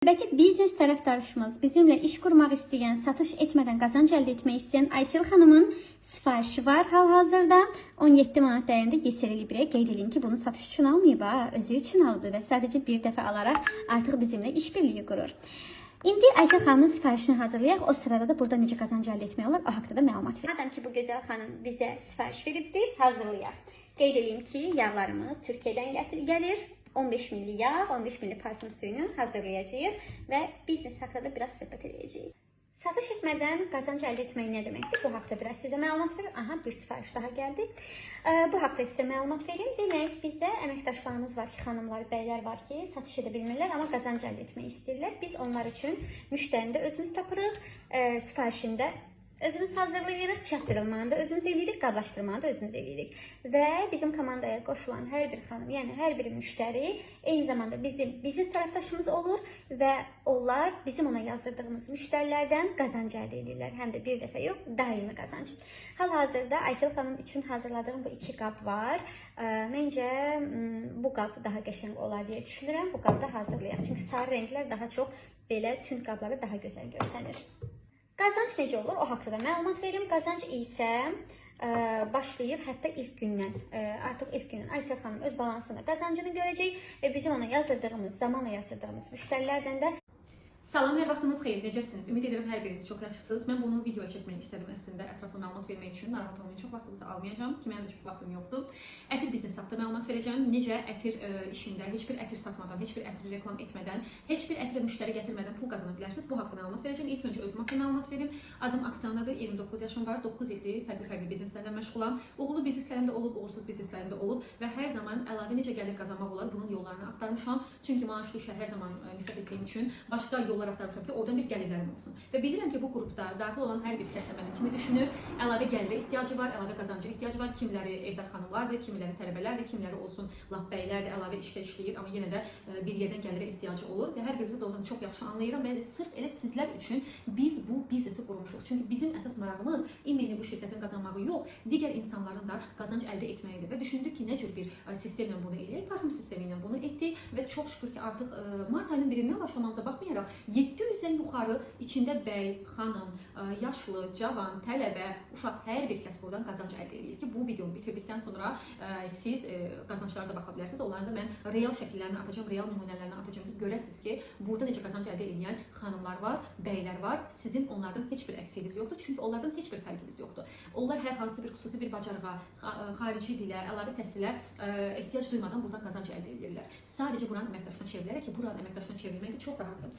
Növbəti biznes tərəfdaşımız bizimlə iş qurmaq istəyən, satış etmədən qazanc əldə etmək istəyən Aysel xanımın sifarişi var hal-hazırda. 17 manat dəyərində Yesel Libre. Qeyd edeyim ki, bunu satış üçün almayıb, özü üçün aldı və sadəcə bir dəfə alaraq artıq bizimlə işbirliyi qurur. İndi Aysel xanımın sifarişini hazırlayaq. O sırada da burada necə qazanc əldə etmək olur, o haqqda da məlumat verir. Madam ki, bu gözəl xanım bizə sifariş veribdir, hazırlayaq. Qeyd edeyim ki, yağlarımız Türkiyədən gəlir. 15 milli yağ, 15 milli parfüm suyunu hazırlayacağıq və biznes haqqında da biraz söhbət edəcəyik. Satış etmədən qazanc əldə etmək nə deməkdir? Bu haqda biraz sizə məlumat verim. Aha, bir sifariş daha gəldi. Bu haqda sizə məlumat verim. Demək, bizdə əməkdaşlarımız var ki, xanımlar, bəylər var ki, satış edə bilmirlər, amma qazanc əldə etmək istəyirlər. Biz onlar üçün müştərini də özümüz tapırıq, sifarişində özümüz hazırlayırıq, çatdırılmanı da özümüz eləyirik, qarlaşdırmanı da özümüz eləyirik. Və bizim komandaya qoşulan hər bir xanım, yəni hər bir müştəri eyni zamanda bizim biznes tərəfdaşımız olur və onlar bizim ona yazdırdığımız müştərilərdən qazanc əldə edirlər. Həm də bir dəfə yox, daimi qazanc. Hal-hazırda Aysel xanım üçün hazırladığım bu iki qab var. Məncə bu qab daha qəşəng olar deyə düşünürəm. Bu qabda hazırlayaq. Çünki sarı rənglər daha çox belə tünd qablara daha gözəl görsənir. Qazanc necə olur? O haqqda da məlumat verim. Qazanc isə başlayır hətta ilk gündən. Artıq ilk gündən Aysel xanım öz balansında qazancını görəcək və bizim ona yazdırdığımız, zamanla yazdırdığımız müştərilərdən də Salam, hər vaxtınız xeyir, necəsiniz? Ümid edirəm hər biriniz çox yaxşısınız. Mən bunu video çəkmək istədim əslində, ətraflı məlumat vermək üçün. Narahat olmayın, çox vaxtınızı almayacağım ki, mənim də çox vaxtım yoxdur. Ətir biznes haqqında məlumat verəcəm. Necə ətir işində heç bir ətir satmadan, heç bir ətir reklam etmədən, heç bir ətirə müştəri gətirmədən pul qazana bilərsiniz. Bu haqqda məlumat verəcəm. İlk öncə özüm haqqında məlumat verim. Adım Aksana'dır, 29 yaşım var, 9 ildir fərqli bizneslərlə məşğulam. Uğurlu bizneslərim də olub, uğursuz bizneslərim də olub və hər zaman əlavə necə gəlir qazanmaq olar, bunun yollarını axtarmışam. Çünki maaşlı işə hər zaman nifrət etdiyim üçün başqa yollar axtarmışam ki, oradan bir gəlirlərim olsun. Və bilirəm ki, bu qrupda daxil olan hər bir kəs də mənim kimi düşünür. Əlavə gəlirə ehtiyacı var, əlavə qazanca ehtiyacı var. Kimiləri evdar xanımlardır, kimiləri tələbələrdir, kimiləri olsun lap bəylərdir, əlavə işdə işləyir, amma yenə də bir yerdən gəlirə ehtiyacı olur və hər birinizə də ondan çox yaxşı anlayıram və sırf elə sizlər üçün biz bu biznesi qurmuşuq. Çünki bizim əsas marağımız ümumi bu şirkətin qazanmağı yox, digər insanların da qazanc əldə etməyidir və düşündük ki, nə cür bir sistemlə bunu eləyək, parfüm sistemi ilə bunu etdik və çox şükür ki, artıq mart ayının birindən başlamamıza baxmayaraq 700-dən yuxarı içində bəy, xanım, yaşlı, cavan, tələbə, uşaq hər bir kəs buradan qazanc əldə edir ki, bu videomu bitirdikdən sonra siz qazanclara da baxa bilərsiniz. Onların da mən real şəkillərini atacağım, real nümunələrini atacağım ki, görəsiniz ki, burada necə qazanc əldə edən xanımlar var, bəylər var. Sizin onlardan heç bir əksiyiniz yoxdur, çünki onlardan heç bir fərqiniz yoxdur. Onlar hər hansı bir xüsusi bir bacarığa, xarici dilə, əlavə təhsilə ehtiyac duymadan buradan qazanc əldə edirlər. Sadəcə buranın əməkdaşına çevrilərək ki, buranın əməkdaşına çevrilmək də çox rahatdır.